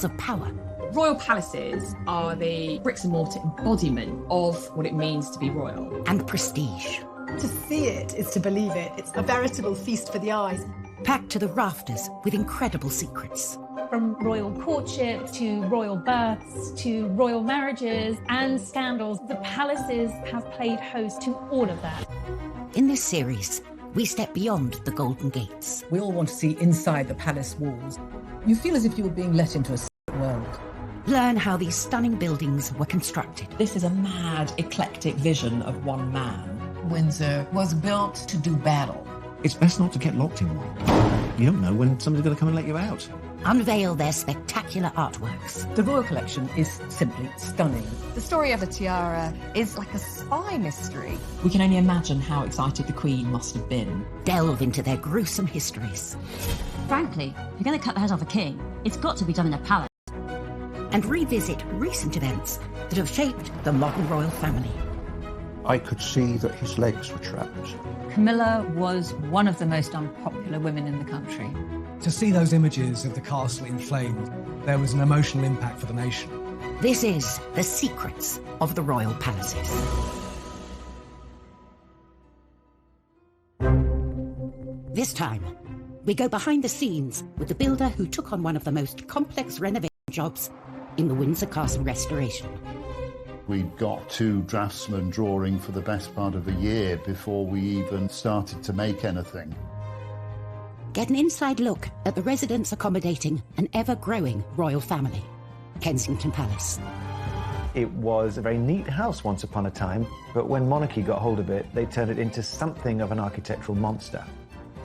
of power. Royal palaces are the bricks and mortar embodiment of what it means to be royal. And prestige. To see it is to believe it. It's a veritable feast for the eyes. Packed to the rafters with incredible secrets. From royal courtship to royal births to royal marriages and scandals, the palaces have played host to all of that. In this series, we step beyond the Golden Gates. We all want to see inside the palace walls. You feel as if you were being let into a secret world. Learn how these stunning buildings were constructed. This is a mad, eclectic vision of one man. Windsor was built to do battle. It's best not to get locked in one. You don't know when somebody's going to come and let you out. Unveil their spectacular artworks. The royal collection is simply stunning. The story of the tiara is like a spy mystery. We can only imagine how excited the Queen must have been. Delve into their gruesome histories. Frankly, if you're going to cut the head off a king, it's got to be done in a palace. And revisit recent events that have shaped the modern royal family. I could see that his legs were trapped. Camilla was one of the most unpopular women in the country. To see those images of the castle in flames, there was an emotional impact for the nation. This is The Secrets of the Royal Palaces. This time, we go behind the scenes with the builder who took on one of the most complex renovation jobs in the Windsor Castle restoration. We'd got 2 draftsmen drawing for the best part of a year before we even started to make anything. Get an inside look at the residents accommodating an ever-growing royal family, Kensington Palace. It was a very neat house once upon a time, but when monarchy got hold of it, they turned it into something of an architectural monster.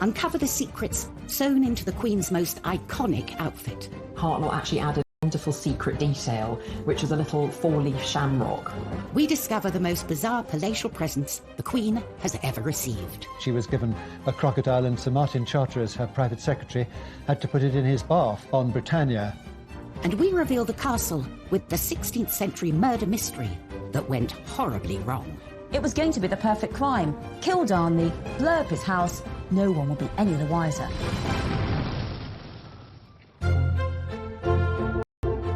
Uncover the secrets sewn into the Queen's most iconic outfit. Hartnell actually added a wonderful secret detail, which was a little 4-leaf shamrock. We discover the most bizarre palatial presents the Queen has ever received. She was given a crocodile, and Sir Martin Charteris, her private secretary, had to put it in his bath on Britannia. And we reveal the castle with the 16th century murder mystery that went horribly wrong. It was going to be the perfect crime. Kill Darnley, blow up his house, no one will be any the wiser.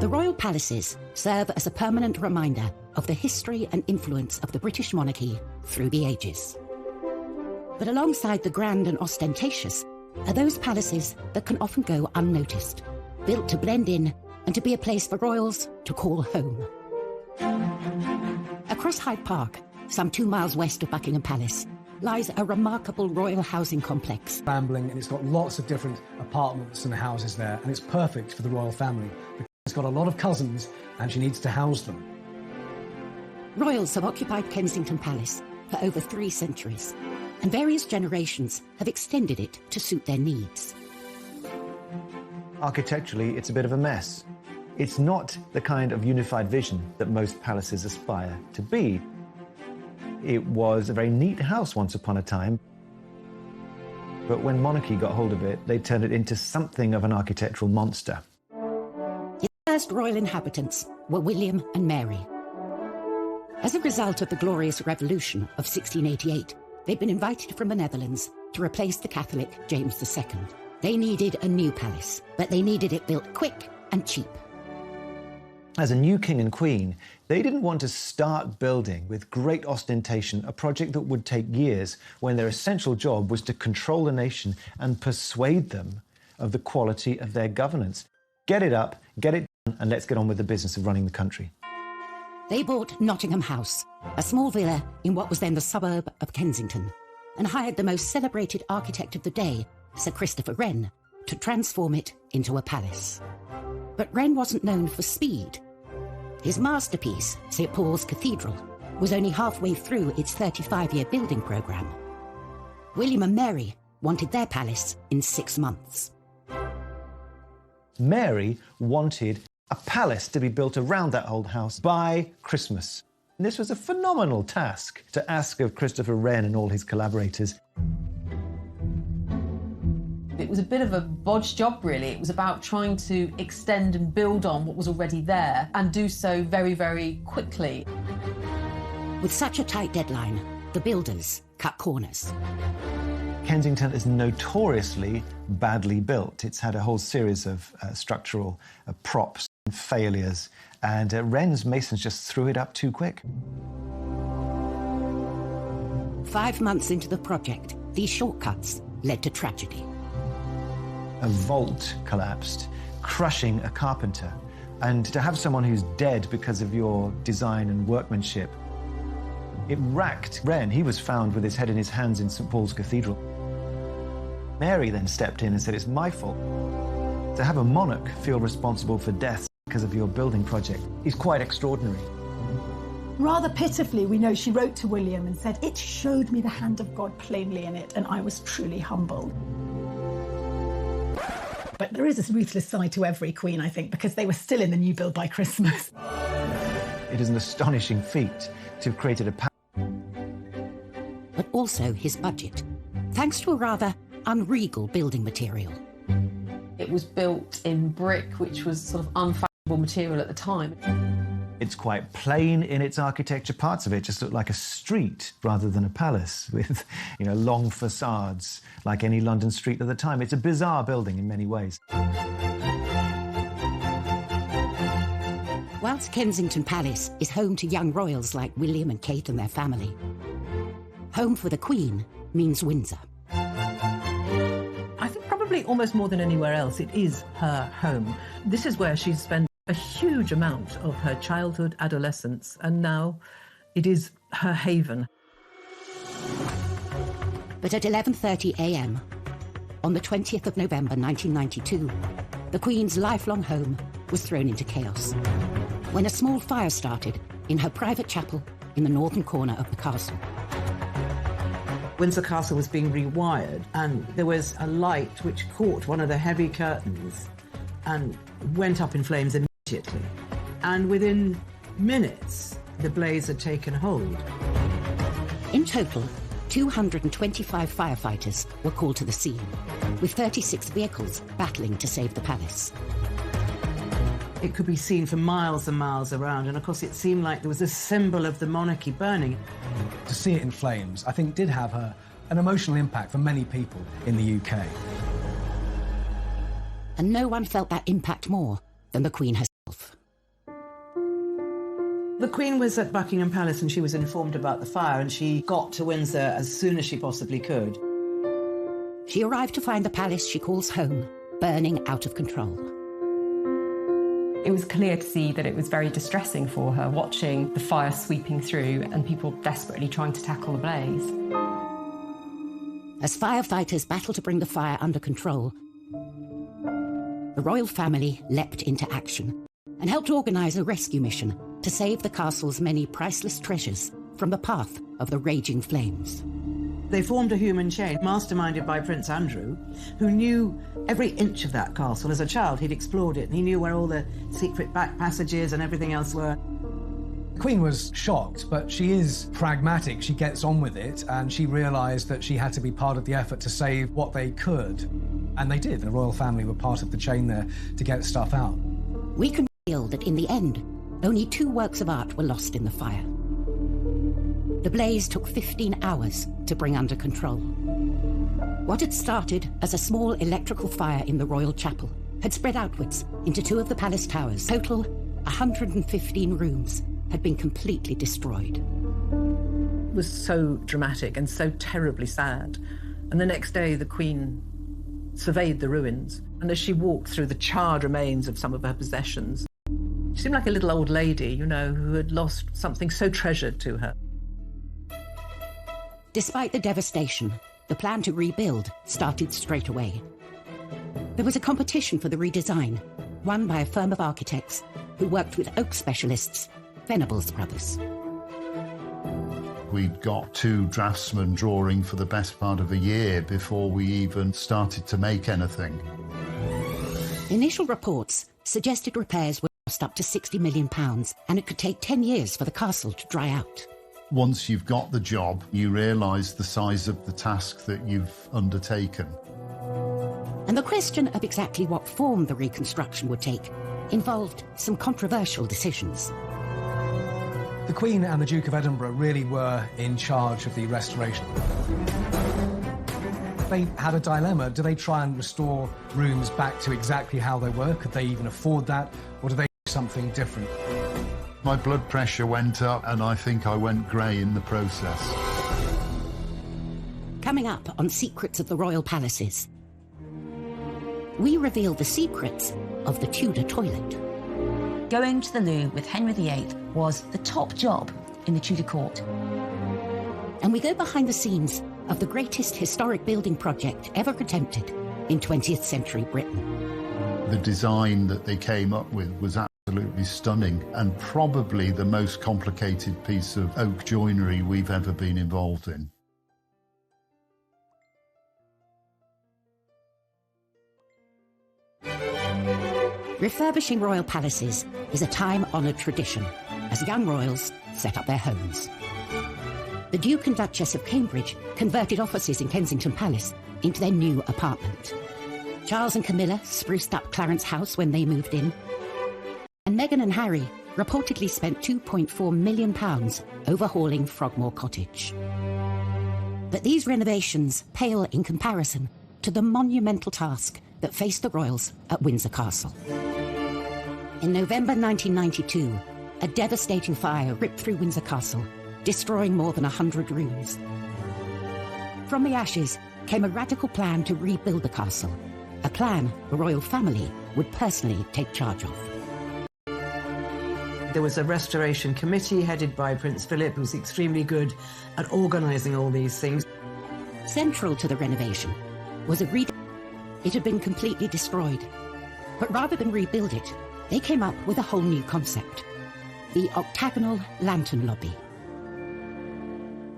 The royal palaces serve as a permanent reminder of the history and influence of the British monarchy through the ages. But alongside the grand and ostentatious are those palaces that can often go unnoticed, built to blend in and to be a place for royals to call home. Across Hyde Park, some 2 miles west of Buckingham Palace, lies a remarkable royal housing complex. Rambling, and it's got lots of different apartments and houses there, and it's perfect for the royal family. It's got a lot of cousins, and she needs to house them. Royals have occupied Kensington Palace for over 3 centuries, and various generations have extended it to suit their needs. Architecturally, it's a bit of a mess. It's not the kind of unified vision that most palaces aspire to be. It was a very neat house once upon a time, but when monarchy got hold of it, they turned it into something of an architectural monster. Its first royal inhabitants were William and Mary. As a result of the Glorious Revolution of 1688, they'd been invited from the Netherlands to replace the Catholic James II. They needed a new palace, but they needed it built quick and cheap. As a new king and queen, they didn't want to start building with great ostentation a project that would take years when their essential job was to control the nation and persuade them of the quality of their governance. Get it up, get it done, and let's get on with the business of running the country. They bought Nottingham House, a small villa in what was then the suburb of Kensington, and hired the most celebrated architect of the day, Sir Christopher Wren, to transform it into a palace. But Wren wasn't known for speed. His masterpiece, St. Paul's Cathedral, was only halfway through its 35-year building programme. William and Mary wanted their palace in 6 months. Mary wanted a palace to be built around that old house by Christmas. And this was a phenomenal task to ask of Christopher Wren and all his collaborators. It was a bit of a bodge job, really. It was about trying to extend and build on what was already there and do so very, very quickly. With such a tight deadline, the builders cut corners. Kensington is notoriously badly built. It's had a whole series of structural props failures, and Wren's masons just threw it up too quick. 5 months into the project, these shortcuts led to tragedy. A vault collapsed, crushing a carpenter. And to have someone who's dead because of your design and workmanship, it racked Wren. He was found with his head in his hands in St. Paul's Cathedral. Mary then stepped in and said, it's my fault. To have a monarch feel responsible for deaths because of your building project is quite extraordinary. Rather pitifully, we know she wrote to William and said, it showed me the hand of God plainly in it, and I was truly humbled. But there is a ruthless side to every queen, I think, because they were still in the new build by Christmas. It is an astonishing feat to have created a but also his budget, thanks to a rather unregal building material. It was built in brick, which was sort of unfashionable material at the time. It's quite plain in its architecture. Parts of it just look like a street rather than a palace with, long facades like any London street of the time. It's a bizarre building in many ways. Whilst Kensington Palace is home to young royals like William and Kate and their family, home for the Queen means Windsor. I think probably almost more than anywhere else, it is her home. This is where she's spent a huge amount of her childhood, adolescence, and now it is her haven. But at 11:30 a.m, on the 20th of November 1992, the Queen's lifelong home was thrown into chaos when a small fire started in her private chapel in the northern corner of the castle. Windsor Castle was being rewired, and there was a light which caught one of the heavy curtains and went up in flames immediately. And within minutes, the blaze had taken hold. In total, 225 firefighters were called to the scene, with 36 vehicles battling to save the palace. It could be seen for miles and miles around, and of course it seemed like there was a symbol of the monarchy burning. To see it in flames, I think, did have an emotional impact for many people in the UK. And no one felt that impact more than the Queen herself. The Queen was at Buckingham Palace and she was informed about the fire, and she got to Windsor as soon as she possibly could. She arrived to find the palace she calls home burning out of control. It was clear to see that it was very distressing for her, watching the fire sweeping through and people desperately trying to tackle the blaze. As firefighters battled to bring the fire under control, the royal family leapt into action and helped organise a rescue mission to save the castle's many priceless treasures from the path of the raging flames. They formed a human chain, masterminded by Prince Andrew, who knew every inch of that castle. As a child, he'd explored it, and he knew where all the secret back passages and everything else were. The Queen was shocked, but she is pragmatic. She gets on with it, and she realised that she had to be part of the effort to save what they could. And they did. The royal family were part of the chain there to get stuff out. We can feel that in the end, only 2 works of art were lost in the fire. The blaze took 15 hours to bring under control. What had started as a small electrical fire in the royal chapel had spread outwards into 2 of the palace towers. Total 115 rooms had been completely destroyed. It was so dramatic and so terribly sad. And the next day, the Queen surveyed the ruins, and as she walked through the charred remains of some of her possessions, she seemed like a little old lady, who had lost something so treasured to her. Despite the devastation, the plan to rebuild started straight away. There was a competition for the redesign, won by a firm of architects who worked with oak specialists, Venables Brothers. We'd got 2 draftsmen drawing for the best part of a year before we even started to make anything. Initial reports suggested repairs would cost up to £60 million, and it could take 10 years for the castle to dry out. Once you've got the job, you realise the size of the task that you've undertaken. And the question of exactly what form the reconstruction would take involved some controversial decisions. The Queen and the Duke of Edinburgh really were in charge of the restoration. They had a dilemma. Do they try and restore rooms back to exactly how they were? Could they even afford that? Or do they something different. My blood pressure went up and I think I went grey in the process. Coming up on Secrets of the Royal Palaces, we reveal the secrets of the Tudor toilet. Going to the loo with Henry VIII was the top job in the Tudor court. And we go behind the scenes of the greatest historic building project ever attempted in 20th century Britain. The design that they came up with was absolutely stunning and probably the most complicated piece of oak joinery we've ever been involved in. Refurbishing royal palaces is a time-honoured tradition as young royals set up their homes. The Duke and Duchess of Cambridge converted offices in Kensington Palace into their new apartment. Charles and Camilla spruced up Clarence House when they moved in. And Meghan and Harry reportedly spent £2.4 million overhauling Frogmore Cottage. But these renovations pale in comparison to the monumental task that faced the royals at Windsor Castle. In November 1992, a devastating fire ripped through Windsor Castle, destroying more than 100 rooms. From the ashes came a radical plan to rebuild the castle, a plan the royal family would personally take charge of. There was a restoration committee headed by Prince Philip, who was extremely good at organising all these things. Central to the renovation was a It had been completely destroyed. But rather than rebuild it, they came up with a whole new concept: the octagonal lantern lobby.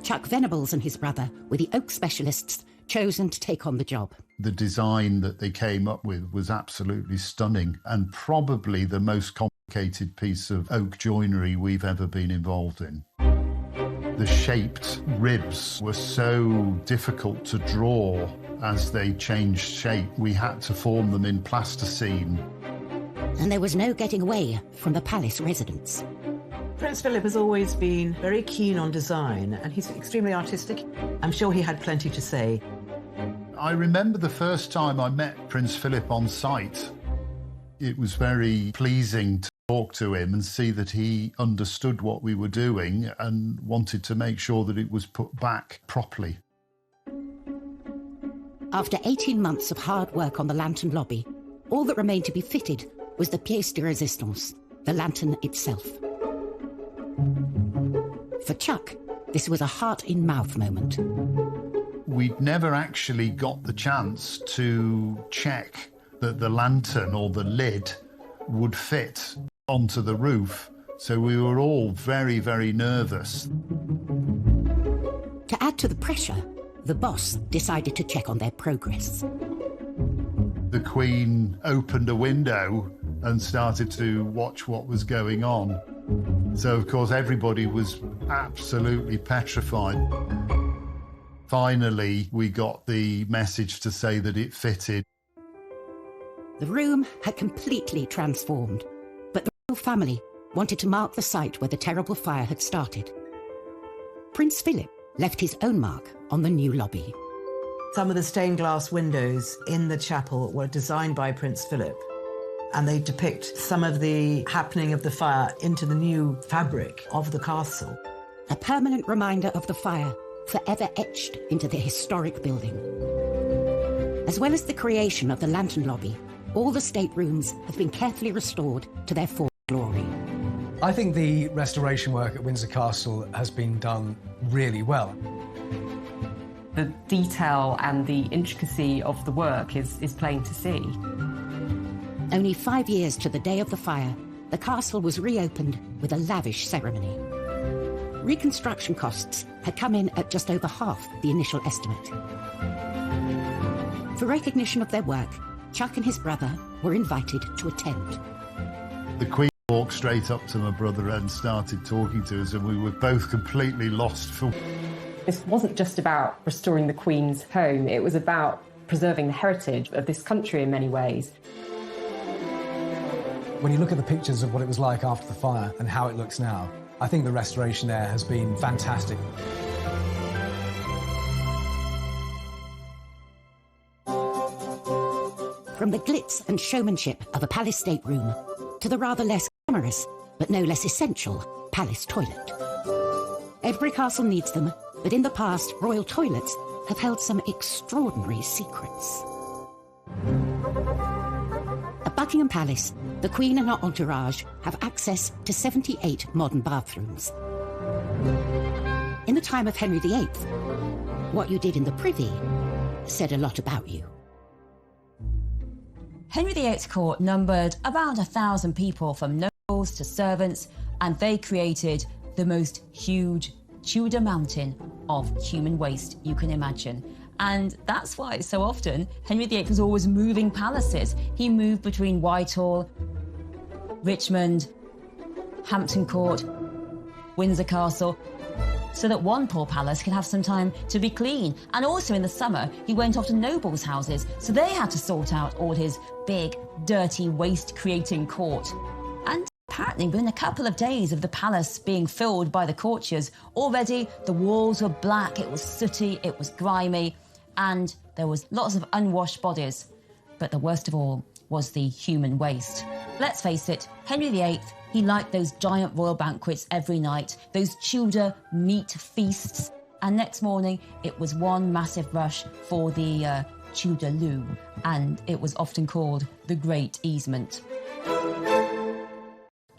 Chuck Venables and his brother were the oak specialists chosen to take on the job. The design that they came up with was absolutely stunning and probably the most complicated piece of oak joinery we've ever been involved in. The shaped ribs were so difficult to draw as they changed shape. We had to form them in plasticine. And there was no getting away from the palace residents. Prince Philip has always been very keen on design and he's extremely artistic. I'm sure he had plenty to say. I remember the first time I met Prince Philip on site. It was very pleasing to talk to him and see that he understood what we were doing and wanted to make sure that it was put back properly. After 18 months of hard work on the lantern lobby, all that remained to be fitted was the pièce de résistance, the lantern itself. For Chuck, this was a heart-in-mouth moment. We'd never actually got the chance to check that the lantern or the lid would fit onto the roof, so we were all very, very nervous. To add to the pressure, the boss decided to check on their progress. The Queen opened a window and started to watch what was going on. So, of course, everybody was absolutely petrified. Finally, we got the message to say that it fitted. The room had completely transformed, but the royal family wanted to mark the site where the terrible fire had started. Prince Philip left his own mark on the new lobby. Some of the stained glass windows in the chapel were designed by Prince Philip, and they depict some of the happening of the fire into the new fabric of the castle. A permanent reminder of the fire, forever etched into the historic building. As well as the creation of the lantern lobby, all the staterooms have been carefully restored to their former glory. I think the restoration work at Windsor Castle has been done really well. The detail and the intricacy of the work is plain to see. Only 5 years to the day of the fire, the castle was reopened with a lavish ceremony. Reconstruction costs had come in at just over half the initial estimate. For recognition of their work, Chuck and his brother were invited to attend. The Queen walked straight up to my brother and started talking to us, and we were both completely lost for... This wasn't just about restoring the Queen's home, it was about preserving the heritage of this country in many ways. When you look at the pictures of what it was like after the fire and how it looks now, I think the restoration there has been fantastic. From the glitz and showmanship of a palace stateroom to the rather less glamorous, but no less essential, palace toilet. Every castle needs them, but in the past, royal toilets have held some extraordinary secrets. At Buckingham Palace, the Queen and her entourage have access to 78 modern bathrooms. In the time of Henry VIII, what you did in the privy said a lot about you. Henry VIII's court numbered around 1,000 people, from nobles to servants, and they created the most huge Tudor mountain of human waste you can imagine. And that's why so often Henry VIII was always moving palaces. He moved between Whitehall, Richmond, Hampton Court, Windsor Castle, so that one poor palace could have some time to be clean. And also in the summer, he went off to nobles' houses, so they had to sort out all his big, dirty, waste-creating court. And apparently, within a couple of days of the palace being filled by the courtiers, already the walls were black, it was sooty, it was grimy, and there was lots of unwashed bodies. But the worst of all was the human waste. Let's face it, Henry VIII, he liked those giant royal banquets every night, those Tudor meat feasts, and next morning it was one massive rush for the Tudor loo, and it was often called the Great Easement.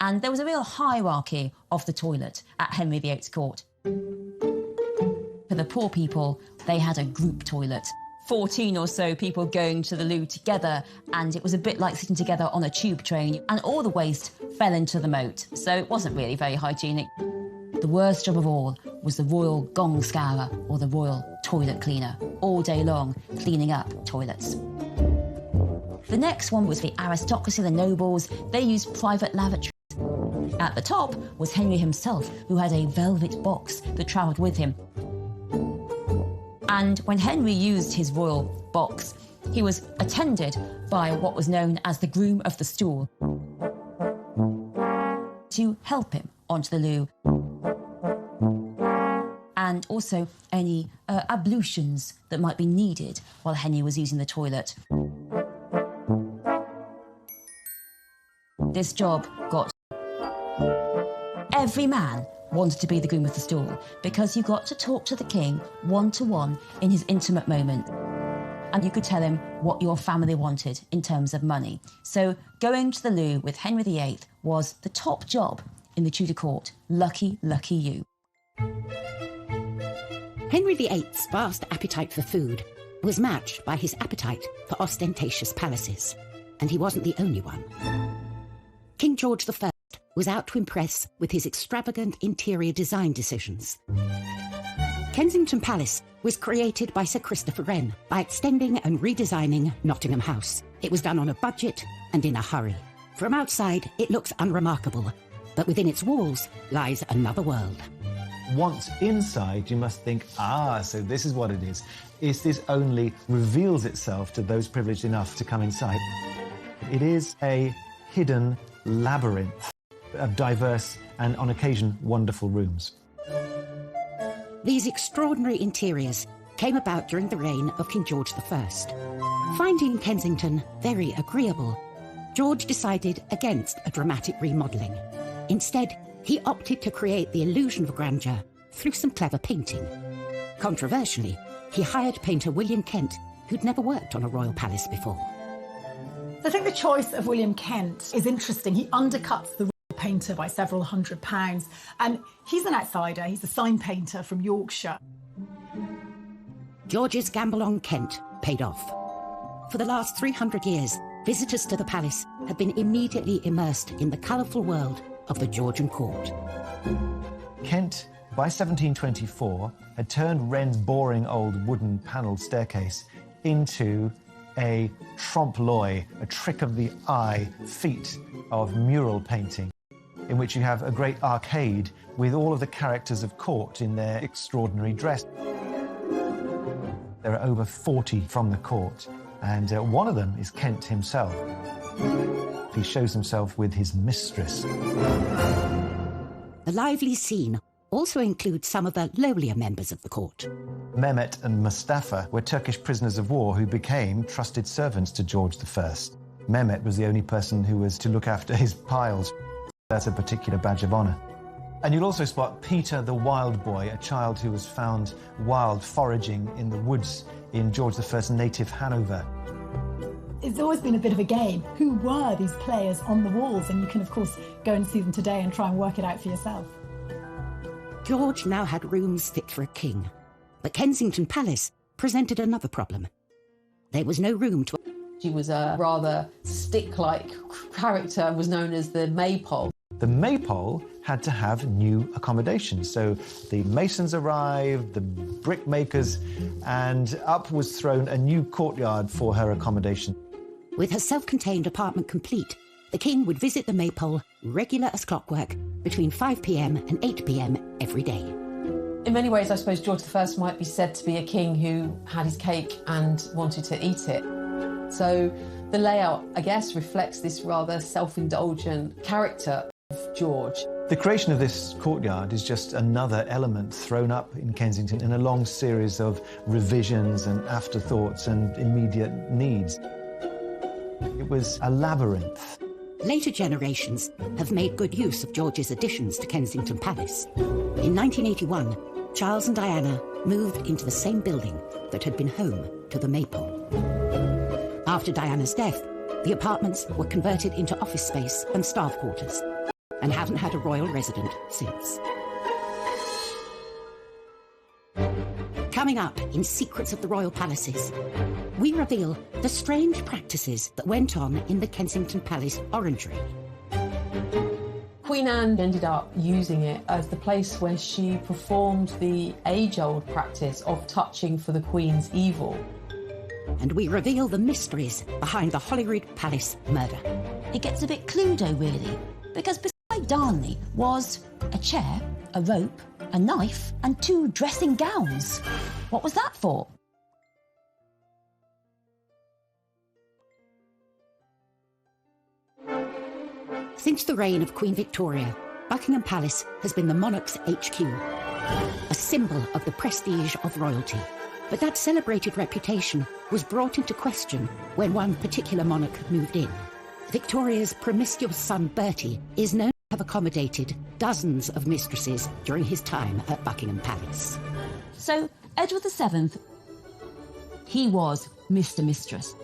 And there was a real hierarchy of the toilet at Henry VIII's court. For the poor people, they had a group toilet. 14 or so people going to the loo together, and it was a bit like sitting together on a tube train, and all the waste fell into the moat, so it wasn't really very hygienic. The worst job of all was the royal gong scourer, or the royal toilet cleaner, all day long cleaning up toilets. The next one was the aristocracy, the nobles. They used private lavatories. At the top was Henry himself, who had a velvet box that travelled with him. And when Henry used his royal box, he was attended by what was known as the groom of the stool to help him onto the loo, and also any ablutions that might be needed while Henry was using the toilet. This job got... Every man wanted to be the groom of the stool, because you got to talk to the king one-to-one in his intimate moment, and you could tell him what your family wanted in terms of money. So going to the loo with Henry VIII was the top job in the Tudor court. Lucky, lucky you. Henry VIII's vast appetite for food was matched by his appetite for ostentatious palaces, and he wasn't the only one. King George I was out to impress with his extravagant interior design decisions. Kensington Palace was created by Sir Christopher Wren by extending and redesigning Nottingham House. It was done on a budget and in a hurry. From outside, it looks unremarkable, but within its walls lies another world. Once inside, you must think, so this is what it is. This only reveals itself to those privileged enough to come inside. It is a hidden labyrinth of diverse and, on occasion, wonderful rooms. These extraordinary interiors came about during the reign of King George I. Finding Kensington very agreeable, George decided against a dramatic remodelling. Instead, he opted to create the illusion of grandeur through some clever painting. Controversially, he hired painter William Kent, who'd never worked on a royal palace before. I think the choice of William Kent is interesting. He undercuts the painter by several £100s, and he's an outsider. He's a sign painter from Yorkshire. George's gamble on Kent paid off. For the last 300 years, visitors to the palace have been immediately immersed in the colourful world of the Georgian court. Kent, by 1724, had turned Wren's boring old wooden panelled staircase into a trompe-l'oeil, a trick of the eye feat of mural painting, in which you have a great arcade with all of the characters of court in their extraordinary dress. There are over 40 from the court, and one of them is Kent himself. He shows himself with his mistress. The lively scene also includes some of the lowlier members of the court. Mehmet and Mustafa were Turkish prisoners of war who became trusted servants to George I. Mehmet was the only person who was to look after his piles. That's a particular badge of honour. And you'll also spot Peter the Wild Boy, a child who was found wild foraging in the woods in George I's native Hanover. It's always been a bit of a game. Who were these players on the walls? And you can, of course, go and see them today and try and work it out for yourself. George now had rooms fit for a king, but Kensington Palace presented another problem. There was no room to... She was a rather stick-like character and was known as the Maypole. The Maypole had to have new accommodation, so the masons arrived, the brickmakers, and up was thrown a new courtyard for her accommodation. With her self-contained apartment complete, the king would visit the Maypole, regular as clockwork, between 5 p.m. and 8 p.m. every day. In many ways, I suppose George I might be said to be a king who had his cake and wanted to eat it. So the layout, I guess, reflects this rather self-indulgent character of George. The creation of this courtyard is just another element thrown up in Kensington in a long series of revisions and afterthoughts and immediate needs. It was a labyrinth. Later generations have made good use of George's additions to Kensington Palace. In 1981, Charles and Diana moved into the same building that had been home to the Maypole. After Diana's death, the apartments were converted into office space and staff quarters, and haven't had a royal resident since. Coming up in Secrets of the Royal Palaces, we reveal the strange practices that went on in the Kensington Palace orangery. Queen Anne ended up using it as the place where she performed the age-old practice of touching for the Queen's evil. And we reveal the mysteries behind the Holyrood Palace murder. It gets a bit Cluedo, really, because beside Darnley was a chair, a rope, a knife, and 2 dressing gowns. What was that for? Since the reign of Queen Victoria, Buckingham Palace has been the monarch's HQ, a symbol of the prestige of royalty. But that celebrated reputation was brought into question when one particular monarch moved in. Victoria's promiscuous son Bertie is known to have accommodated dozens of mistresses during his time at Buckingham Palace. So, Edward VII, he was Mr. Mistress.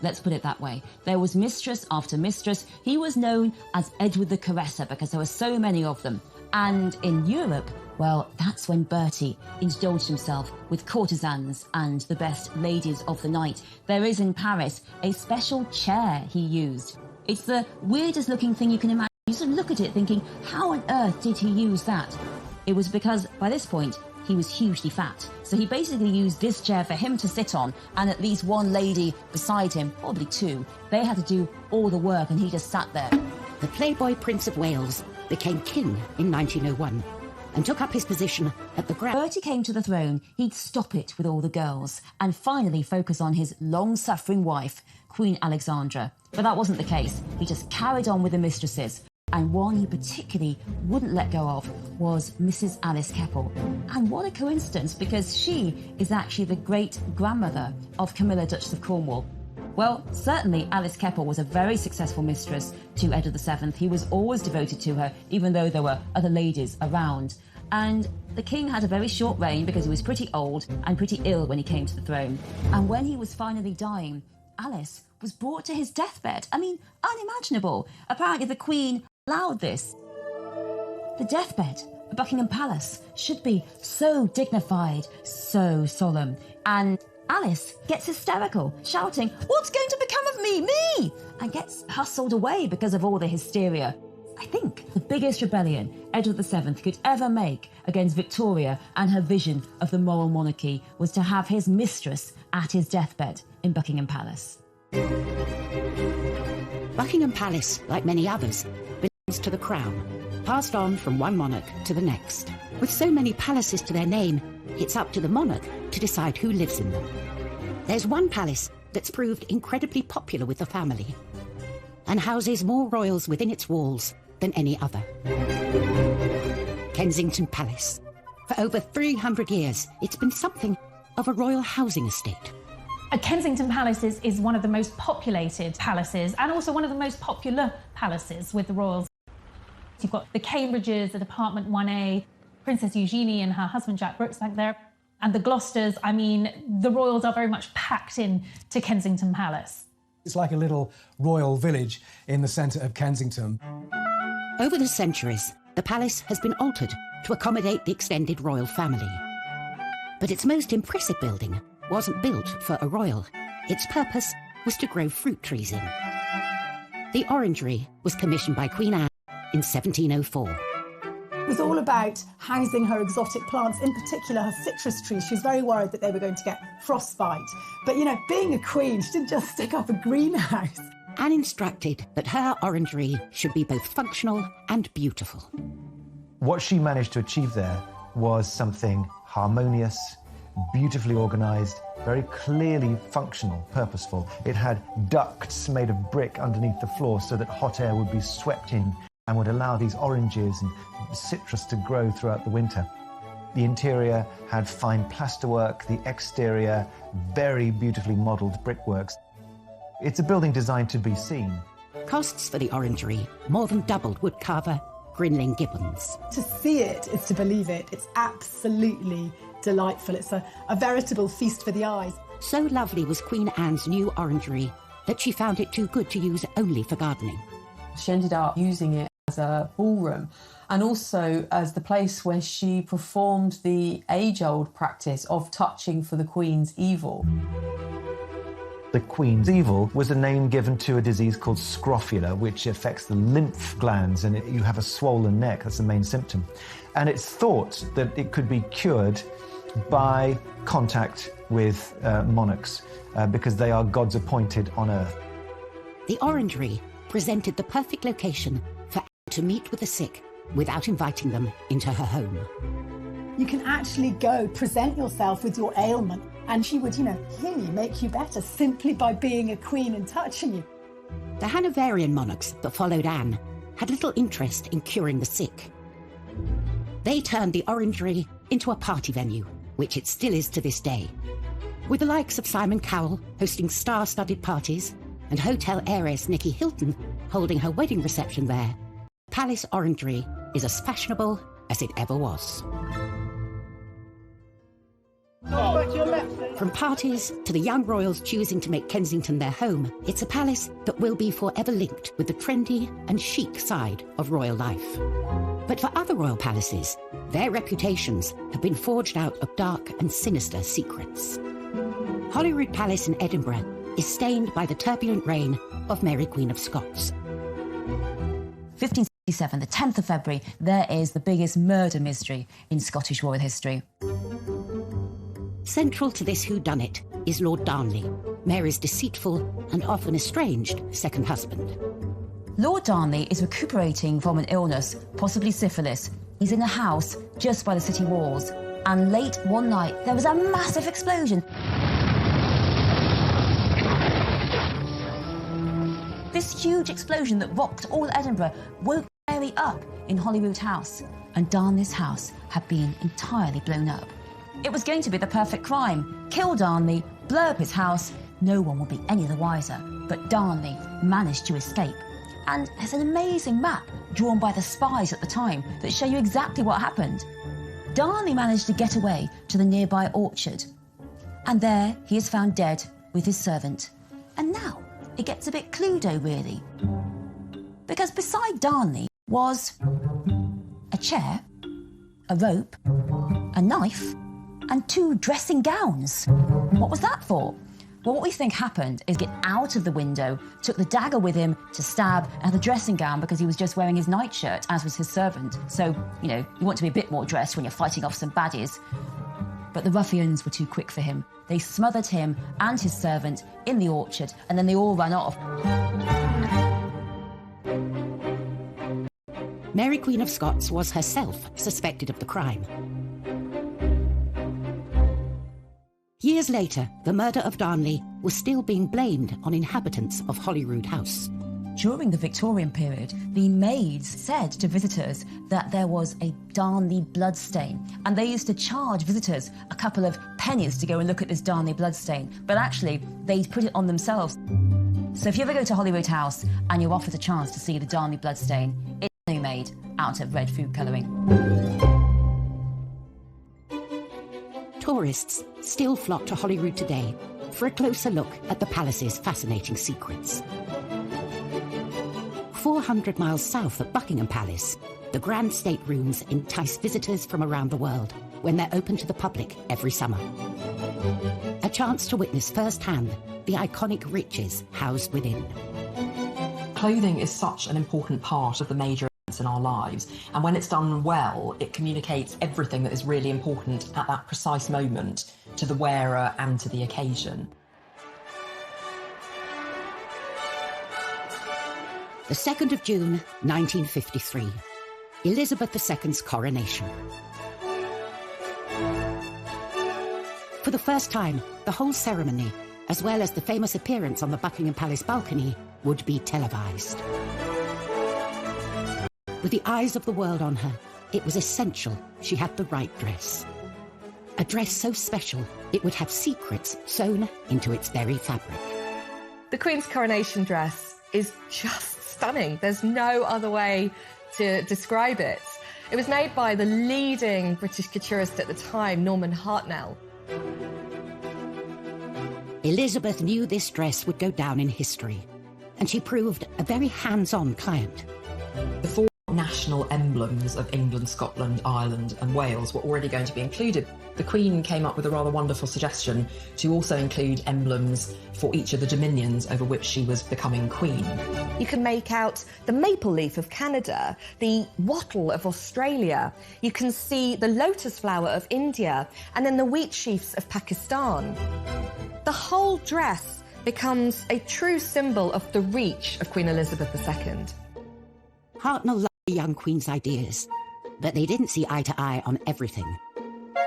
Let's put it that way. There was mistress after mistress. He was known as Edward the Caresser because there were so many of them. And in Europe, well, that's when Bertie indulged himself with courtesans and the best ladies of the night. There is in Paris a special chair he used. It's the weirdest looking thing you can imagine. You sort of look at it thinking, how on earth did he use that? It was because, by this point, he was hugely fat. So he basically used this chair for him to sit on and at least one lady beside him, probably 2. They had to do all the work and he just sat there. The Playboy Prince of Wales became king in 1901 and took up his position at the ground. Bertie came to the throne, he'd stop it with all the girls and finally focus on his long-suffering wife, Queen Alexandra. But that wasn't the case. He just carried on with the mistresses. And one he particularly wouldn't let go of was Mrs. Alice Keppel. And what a coincidence, because she is actually the great-grandmother of Camilla, Duchess of Cornwall. Well, certainly Alice Keppel was a very successful mistress to Edward VII. He was always devoted to her, even though there were other ladies around. And the king had a very short reign because he was pretty old and pretty ill when he came to the throne. And when he was finally dying, Alice was brought to his deathbed. I mean, unimaginable. Apparently the Queen allowed this. The deathbed at Buckingham Palace should be so dignified, so solemn. And Alice gets hysterical, shouting, "What's going to become of me? Me!" and gets hustled away because of all the hysteria. I think the biggest rebellion Edward VII could ever make against Victoria and her vision of the moral monarchy was to have his mistress at his deathbed in Buckingham Palace. Buckingham Palace, like many others, belongs to the Crown, passed on from one monarch to the next. With so many palaces to their name, it's up to the monarch to decide who lives in them. There's one palace that's proved incredibly popular with the family and houses more royals within its walls than any other. Kensington Palace. For over 300 years, it's been something of a royal housing estate. Kensington Palace is one of the most populated palaces and also one of the most popular palaces with the royals. You've got the Cambridges at apartment 1A, Princess Eugenie and her husband Jack Brooksbank there, and the Gloucesters. I mean, the royals are very much packed in to Kensington Palace. It's like a little royal village in the centre of Kensington. Over the centuries, the palace has been altered to accommodate the extended royal family. But its most impressive building wasn't built for a royal. Its purpose was to grow fruit trees in. The orangery was commissioned by Queen Anne in 1704. It was all about housing her exotic plants, in particular her citrus trees. She was very worried that they were going to get frostbite. But, you know, being a queen, she didn't just stick up a greenhouse. Anne instructed that her orangery should be both functional and beautiful. What she managed to achieve there was something harmonious, beautifully organised, very clearly functional, purposeful. It had ducts made of brick underneath the floor so that hot air would be swept in and would allow these oranges and citrus to grow throughout the winter. The interior had fine plasterwork, the exterior very beautifully modelled brickworks. It's a building designed to be seen. Costs for the orangery more than doubled woodcarver Grinling Gibbons. To see it is to believe it. It's absolutely delightful. It's a veritable feast for the eyes. So lovely was Queen Anne's new orangery that she found it too good to use only for gardening. She ended up using it as a ballroom and also as the place where she performed the age-old practice of touching for the Queen's evil. The Queen's evil was a name given to a disease called scrofula, which affects the lymph glands, and you have a swollen neck. That's the main symptom. And it's thought that it could be cured by contact with monarchs, because they are gods appointed on earth. The orangery presented the perfect location for Anne to meet with the sick without inviting them into her home. You can actually go present yourself with your ailment and she would, heal you, make you better simply by being a queen and touching you. The Hanoverian monarchs that followed Anne had little interest in curing the sick. They turned the orangery into a party venue, which it still is to this day. With the likes of Simon Cowell hosting star-studded parties and hotel heiress Nicky Hilton holding her wedding reception there, Palace Orangery is as fashionable as it ever was. From parties to the young royals choosing to make Kensington their home, it's a palace that will be forever linked with the trendy and chic side of royal life. But for other royal palaces, their reputations have been forged out of dark and sinister secrets. Holyrood Palace in Edinburgh is stained by the turbulent reign of Mary Queen of Scots. 1567, the 10th of February, there is the biggest murder mystery in Scottish royal history. Central to this whodunit is Lord Darnley, Mary's deceitful and often estranged second husband. Lord Darnley is recuperating from an illness, possibly syphilis. He's in a house just by the city walls, and late one night there was a massive explosion. This huge explosion that rocked all Edinburgh woke Mary up in Holyrood House, and Darnley's house had been entirely blown up. It was going to be the perfect crime. Kill Darnley, blow up his house, no one will be any the wiser. But Darnley managed to escape. And there's an amazing map drawn by the spies at the time that show you exactly what happened. Darnley managed to get away to the nearby orchard. And there he is found dead with his servant. And now it gets a bit Cluedo, really. Because beside Darnley was a chair, a rope, a knife, and 2 dressing gowns. What was that for? Well, what we think happened is get out of the window, took the dagger with him to stab, and the dressing gown because he was just wearing his nightshirt, as was his servant. So, you want to be a bit more dressed when you're fighting off some baddies. But the ruffians were too quick for him. They smothered him and his servant in the orchard, and then they all ran off. Mary Queen of Scots was herself suspected of the crime. Years later, the murder of Darnley was still being blamed on inhabitants of Holyrood House. During the Victorian period, the maids said to visitors that there was a Darnley bloodstain, and they used to charge visitors a couple of pennies to go and look at this Darnley bloodstain, but actually they'd put it on themselves. So if you ever go to Holyrood House and you're offered a chance to see the Darnley bloodstain, it's something made out of red food colouring. Tourists still flock to Holyrood today for a closer look at the palace's fascinating secrets. 400 miles south of Buckingham Palace, the grand state rooms entice visitors from around the world when they're open to the public every summer. A chance to witness firsthand the iconic riches housed within. Clothing is such an important part of the major events in our lives, and when it's done well, it communicates everything that is really important at that precise moment to the wearer and to the occasion. The 2nd of June, 1953, Elizabeth II's coronation. For the first time, the whole ceremony, as well as the famous appearance on the Buckingham Palace balcony, would be televised. With the eyes of the world on her, it was essential she had the right dress. A dress so special, it would have secrets sewn into its very fabric. The Queen's coronation dress is just stunning. There's no other way to describe it. It was made by the leading British couturist at the time, Norman Hartnell. Elizabeth knew this dress would go down in history, and she proved a very hands-on client. The 4 national emblems of England, Scotland, Ireland and Wales were already going to be included. The Queen came up with a rather wonderful suggestion to also include emblems for each of the dominions over which she was becoming Queen. You can make out the maple leaf of Canada, the wattle of Australia. You can see the lotus flower of India, and then the wheat sheaves of Pakistan. The whole dress becomes a true symbol of the reach of Queen Elizabeth II. Hartnell loved the young Queen's ideas, but they didn't see eye to eye on everything.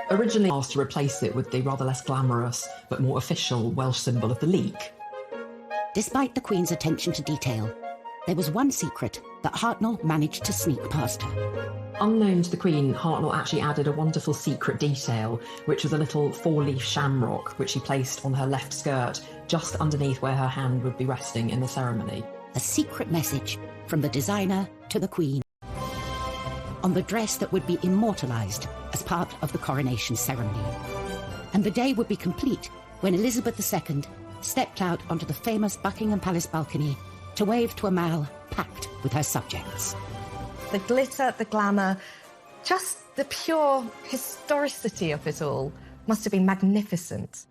Originally asked to replace it with the rather less glamorous but more official Welsh symbol of the leek. Despite the Queen's attention to detail, there was one secret that Hartnell managed to sneak past her. Unknown to the Queen, Hartnell actually added a wonderful secret detail, which was a little 4-leaf shamrock, which she placed on her left skirt, just underneath where her hand would be resting in the ceremony. A secret message from the designer to the Queen on the dress that would be immortalised as part of the coronation ceremony. And the day would be complete when Elizabeth II stepped out onto the famous Buckingham Palace balcony to wave to a mall packed with her subjects. The glitter, the glamour, just the pure historicity of it all must have been magnificent.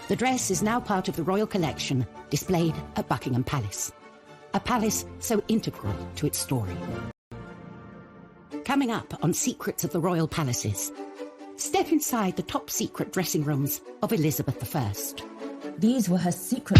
The dress is now part of the royal collection displayed at Buckingham Palace, a palace so integral to its story. Coming up on Secrets of the Royal Palaces, step inside the top secret dressing rooms of Elizabeth I. These were her secret...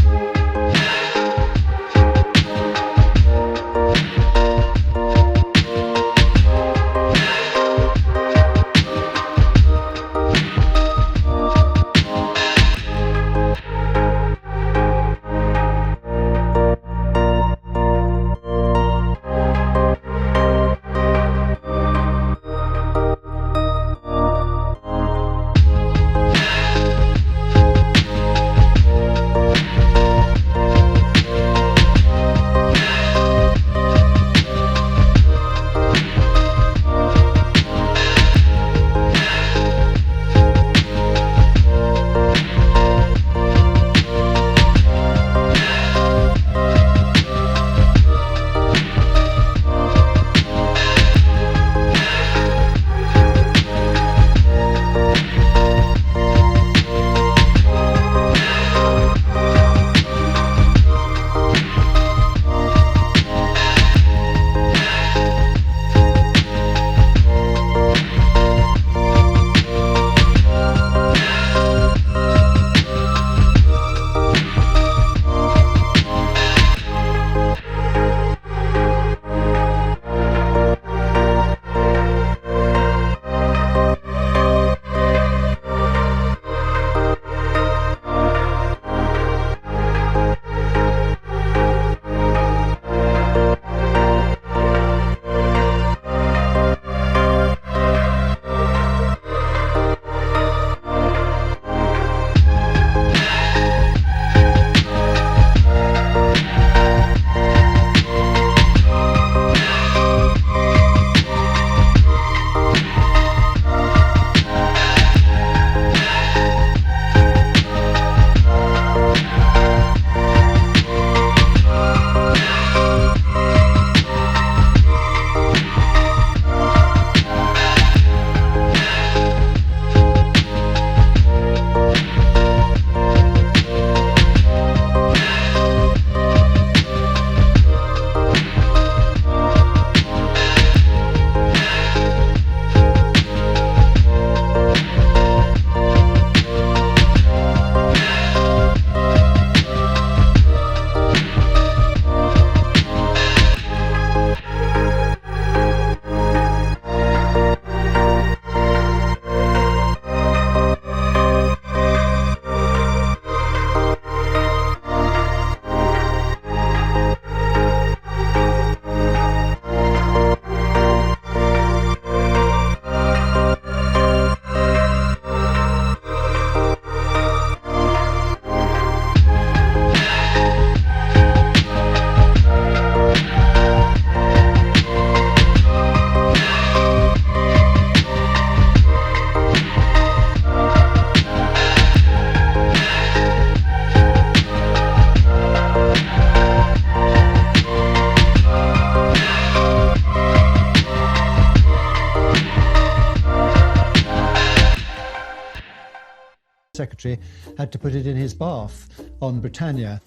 secretary had to put it in his bath on Britannia.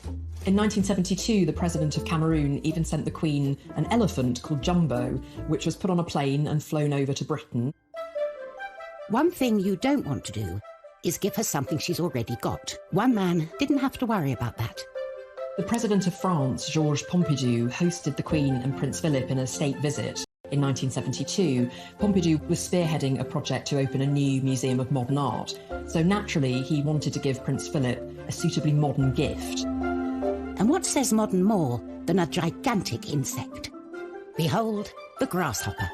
In 1972, the president of Cameroon even sent the Queen an elephant called Jumbo, which was put on a plane and flown over to Britain. One thing you don't want to do is give her something she's already got. One man didn't have to worry about that. The president of France, Georges Pompidou, hosted the Queen and Prince Philip in a state visit. In 1972, Pompidou was spearheading a project to open a new museum of modern art. So naturally, he wanted to give Prince Philip a suitably modern gift. And what says modern more than a gigantic insect? Behold, the grasshopper.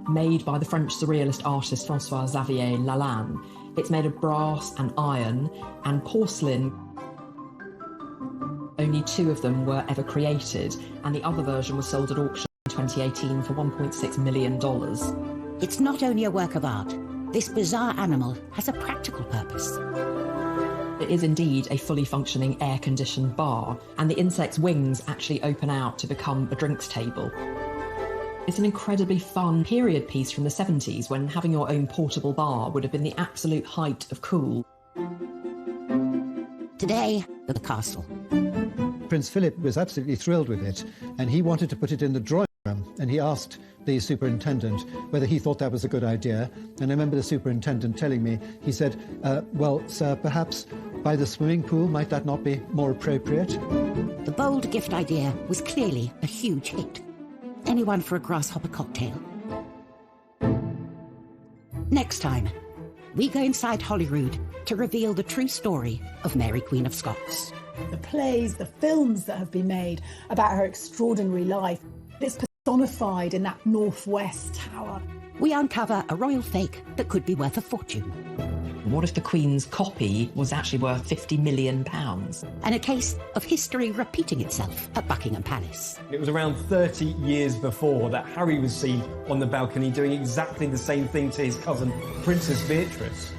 Made by the French surrealist artist François-Xavier Lalanne. It's made of brass and iron and porcelain. Only 2 of them were ever created, and the other version was sold at auction in 2018 for $1.6 million. It's not only a work of art. This bizarre animal has a practical purpose. It is indeed a fully functioning air-conditioned bar, and the insect's wings actually open out to become a drinks table. It's an incredibly fun period piece from the 70s when having your own portable bar would have been the absolute height of cool. Today, the castle. Prince Philip was absolutely thrilled with it, and he wanted to put it in the drawing room, and he asked the superintendent whether he thought that was a good idea. And I remember the superintendent telling me, he said, well, sir, perhaps by the swimming pool, might that not be more appropriate? The bold gift idea was clearly a huge hit. Anyone for a grasshopper cocktail? Next time, we go inside Holyrood to reveal the true story of Mary, Queen of Scots. The plays, the films that have been made about her extraordinary life, it's personified in that northwest tower. We uncover a royal fake that could be worth a fortune. What if the Queen's copy was actually worth £50 million? And a case of history repeating itself at Buckingham Palace. It was around 30 years before that Harry was seen on the balcony doing exactly the same thing to his cousin, Princess Beatrice.